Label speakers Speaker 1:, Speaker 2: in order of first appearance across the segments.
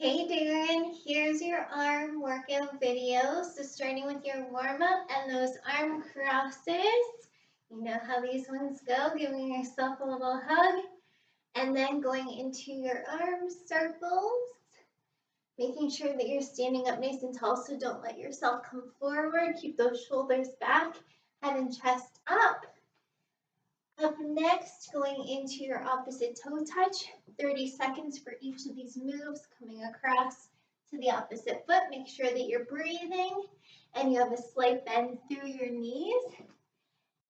Speaker 1: Hey Darren, here's your arm workout video. So starting with your warm-up and those arm crosses. You know how these ones go, giving yourself a little hug. And then going into your arm circles. Making sure that you're standing up nice and tall, so don't let yourself come forward. Keep those shoulders back, head and chest up. Up next, going into your opposite toe touch, 30 seconds for each of these moves, coming across to the opposite foot. Make sure that you're breathing and you have a slight bend through your knees.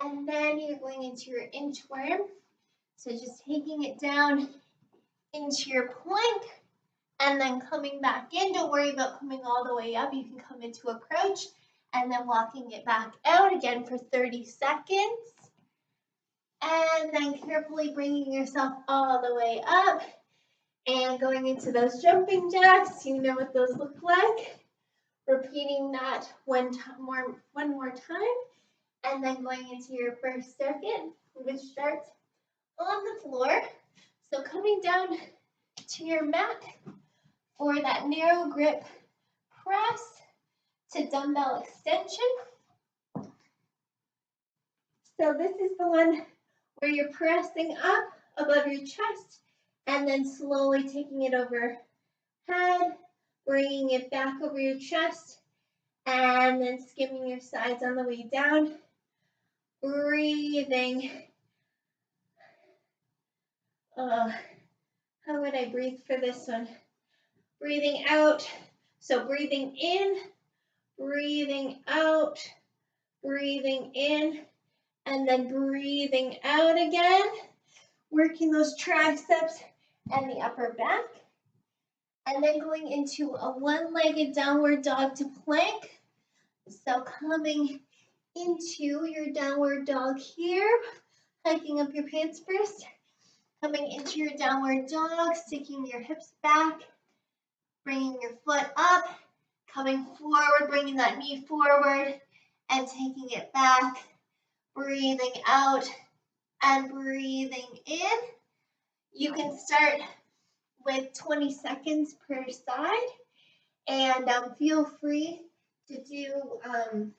Speaker 1: And then you're going into your inchworm. So just taking it down into your plank and then coming back in. Don't worry about coming all the way up. You can come into a crouch and then walking it back out again for 30 seconds. And then carefully bringing yourself all the way up and going into those jumping jacks. You know what those look like. Repeating that one more time. And then going into your first circuit, which starts on the floor. So coming down to your mat for that narrow grip press to dumbbell extension. So this is the one where you're pressing up above your chest and then slowly taking it overhead, bringing it back over your chest, and then skimming your sides on the way down. Breathing. How would I breathe for this one? Breathing out. So breathing in, breathing out, breathing in, and then breathing out again, working those triceps and the upper back. And then going into a one-legged downward dog to plank. So coming into your downward dog here, hiking up your pants first. Coming into your downward dog, sticking your hips back, bringing your foot up, coming forward, bringing that knee forward, and taking it back. Breathing out and breathing in. You can start with 20 seconds per side, and feel free to do an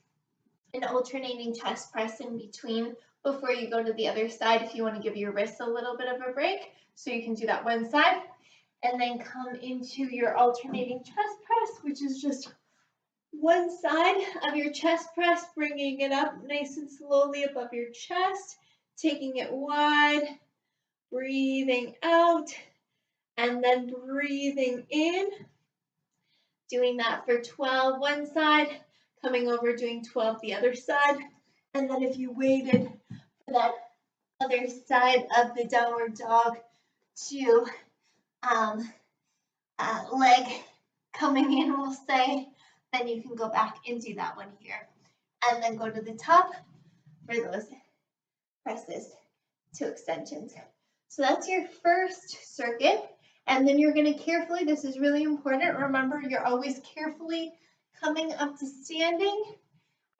Speaker 1: alternating chest press in between before you go to the other side if you want to give your wrists a little bit of a break. So you can do that one side and then come into your alternating chest press, which is just one side of your chest press, bringing it up nice and slowly above your chest, taking it wide, breathing out, and then breathing in. Doing that for 12 one side, coming over doing 12 the other side. And then if you waited for that other side of the downward dog to leg coming in, we'll say, then you can go back and do that one here. And then go to the top for those presses to extensions. So that's your first circuit. And then you're going to carefully, this is really important, remember you're always carefully coming up to standing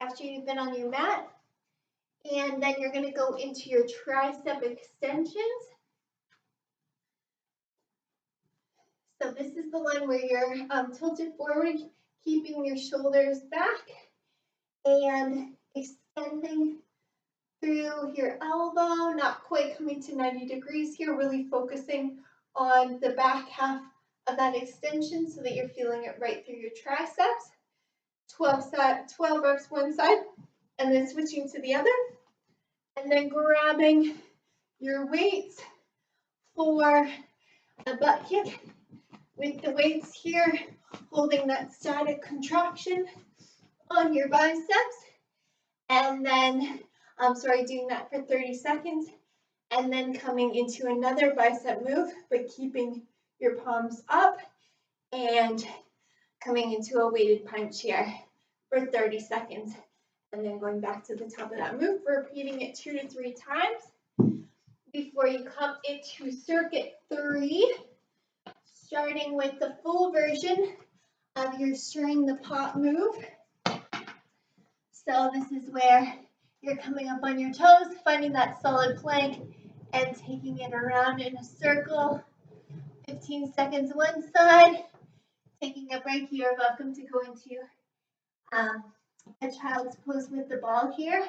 Speaker 1: after you've been on your mat. And then you're going to go into your tricep extensions. So this is the one where you're tilted forward, keeping your shoulders back and extending through your elbow, not quite coming to 90 degrees here, really focusing on the back half of that extension so that you're feeling it right through your triceps. 12 reps one side, and then switching to the other, and then grabbing your weights for a butt kick with the weights here, holding that static contraction on your biceps, and then, doing that for 30 seconds, and then coming into another bicep move, but keeping your palms up, and coming into a weighted punch here for 30 seconds, and then going back to the top of that move, repeating it 2 to 3 times before you come into circuit 3, starting with the full version of your stirring the pot move. So this is where you're coming up on your toes, finding that solid plank, and taking it around in a circle. 15 seconds one side, break, you're welcome to go into a child's pose with the ball here.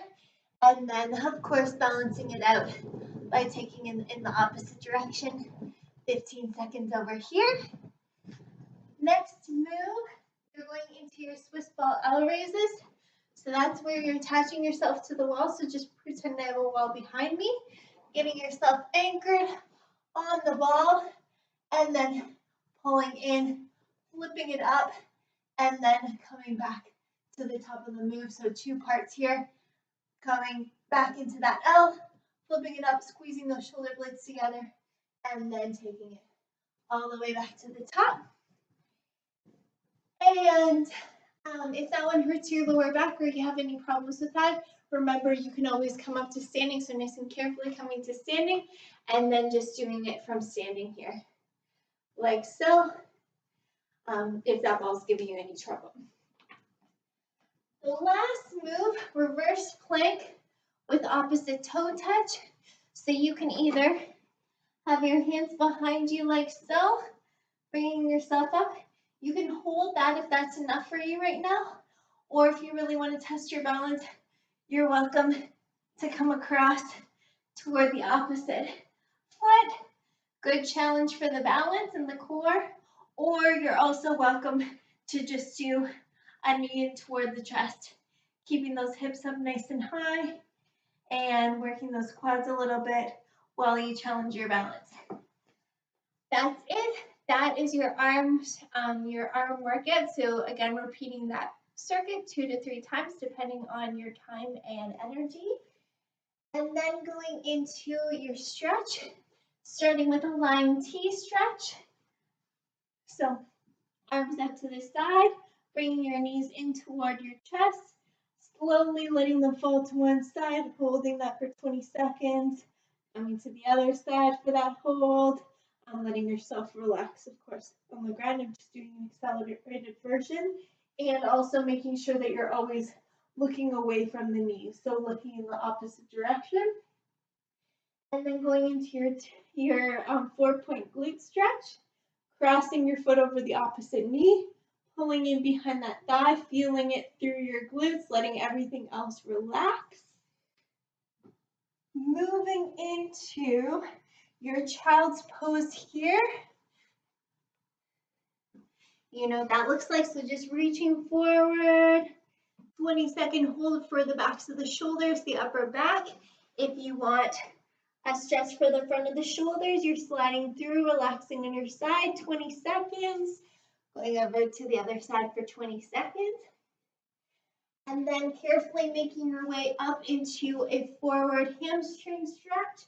Speaker 1: And then, of course, balancing it out by taking in the opposite direction. 15 seconds over here. Next move, you're going into your Swiss ball L raises. So that's where you're attaching yourself to the wall. So just pretend I have a wall behind me, getting yourself anchored on the ball, and then pulling in, flipping it up, and then coming back to the top of the move. So 2 parts here, coming back into that L, flipping it up, squeezing those shoulder blades together, and then taking it all the way back to the top. And if that one hurts your lower back or you have any problems with that, remember you can always come up to standing. So nice and carefully coming to standing, and then just doing it from standing here, like so, if that ball's giving you any trouble. The last move, reverse plank with opposite toe touch. So you can either have your hands behind you like so, bringing yourself up. You can hold that if that's enough for you right now, or if you really want to test your balance, you're welcome to come across toward the opposite foot. Good challenge for the balance and the core, or you're also welcome to just do a knee in toward the chest, keeping those hips up nice and high and working those quads a little bit while you challenge your balance. That's it. That is your arm workout. So again, repeating that circuit 2 to 3 times depending on your time and energy. And then going into your stretch, starting with a lying T stretch. So arms up to the side, bringing your knees in toward your chest, slowly letting them fall to one side, holding that for 20 seconds, coming to the other side for that hold. Letting yourself relax, of course, on the ground. I'm just doing an accelerated version, and also making sure that you're always looking away from the knees, so looking in the opposite direction. And then going into your 4-point glute stretch, crossing your foot over the opposite knee, pulling in behind that thigh, feeling it through your glutes, letting everything else relax. Moving into your child's pose here. You know what that looks like, so just reaching forward, 20-second hold for the backs of the shoulders, the upper back. If you want a stretch for the front of the shoulders, you're sliding through, relaxing on your side, 20 seconds, going over to the other side for 20 seconds. And then carefully making your way up into a forward hamstring stretch.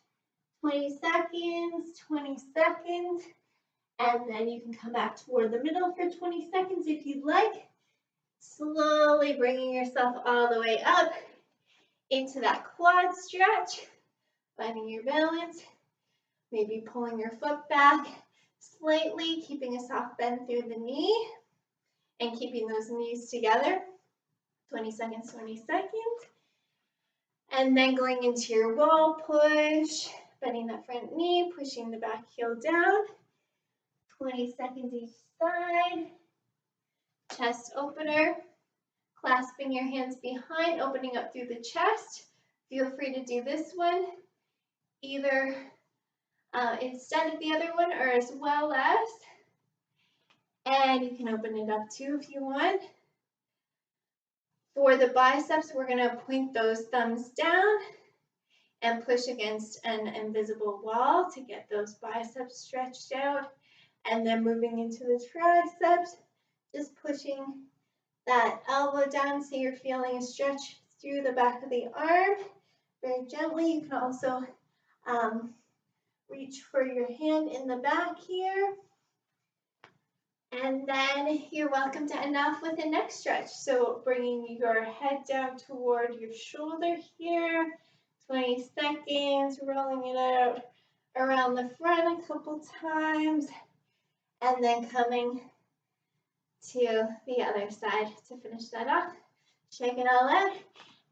Speaker 1: 20 seconds, 20 seconds, and then you can come back toward the middle for 20 seconds if you'd like. Slowly bringing yourself all the way up into that quad stretch, finding your balance, maybe pulling your foot back slightly, keeping a soft bend through the knee, and keeping those knees together. 20 seconds, 20 seconds. And then going into your wall push, bending that front knee, pushing the back heel down. 20 seconds each side. Chest opener, clasping your hands behind, opening up through the chest. Feel free to do this one either instead of the other one or as well as. And you can open it up too if you want. For the biceps, we're going to point those thumbs down and push against an invisible wall to get those biceps stretched out. And then moving into the triceps, just pushing that elbow down so you're feeling a stretch through the back of the arm. Very gently. You can also reach for your hand in the back here. And then you're welcome to end off with a neck stretch. So bringing your head down toward your shoulder here. 20 seconds, rolling it out around the front a couple times. And then coming to the other side to finish that off. Shake it all out.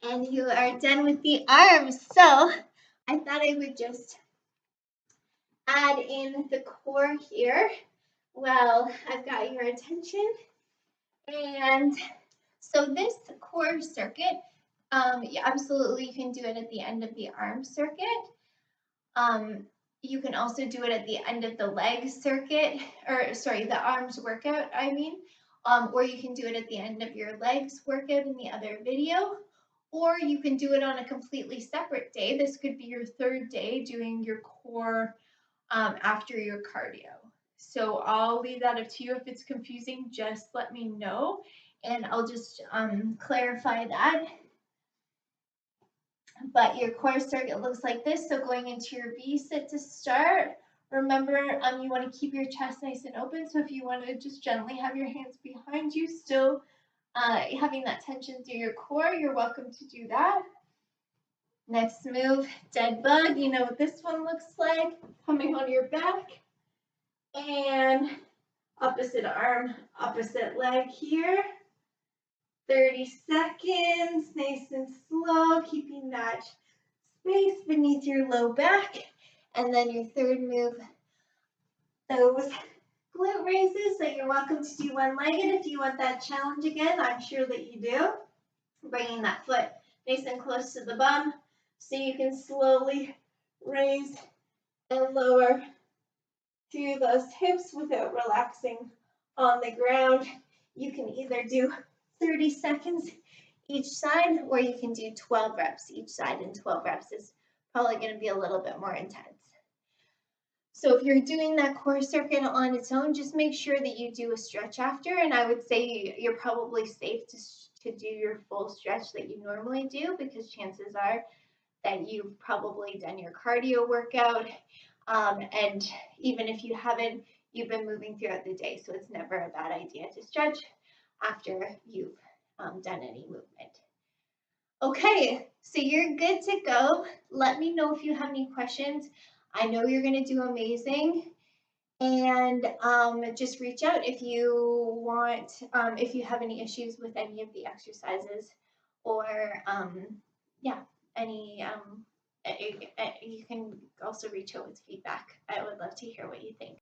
Speaker 1: And you are done with the arms. So I thought I would just add in the core here. Well, I've got your attention. And so this core circuit, yeah, absolutely you can do it at the end of the arm circuit. You can also do it at the end of the leg circuit, or sorry, the arms workout, I mean. Or you can do it at the end of your legs workout in the other video. Or you can do it on a completely separate day. This could be your third day doing your core after your cardio. So I'll leave that up to you. If it's confusing, just let me know and I'll just clarify that. But your core circuit looks like this. So going into your V sit to start, remember you want to keep your chest nice and open. So if you want to just gently have your hands behind you, still having that tension through your core, you're welcome to do that. Next move, dead bug. You know what this one looks like. Coming on your back. And opposite arm, opposite leg here. 30 seconds, nice and slow, keeping that space beneath your low back. And then your third move, those glute raises. So you're welcome to do one-legged if you want that challenge again. I'm sure that you do. Bringing that foot nice and close to the bum so you can slowly raise and lower through those hips without relaxing on the ground. You can either do 30 seconds each side, or you can do 12 reps each side, and 12 reps is probably going to be a little bit more intense. So if you're doing that core circuit on its own, just make sure that you do a stretch after, and I would say you're probably safe to do your full stretch that you normally do, because chances are that you've probably done your cardio workout, and even if you haven't, you've been moving throughout the day, so it's never a bad idea to stretch after you've done any movement. Okay, so you're good to go. Let me know if you have any questions. I know you're going to do amazing. And just reach out if you want, if you have any issues with any of the exercises, or yeah, any, you can also reach out with feedback. I would love to hear what you think.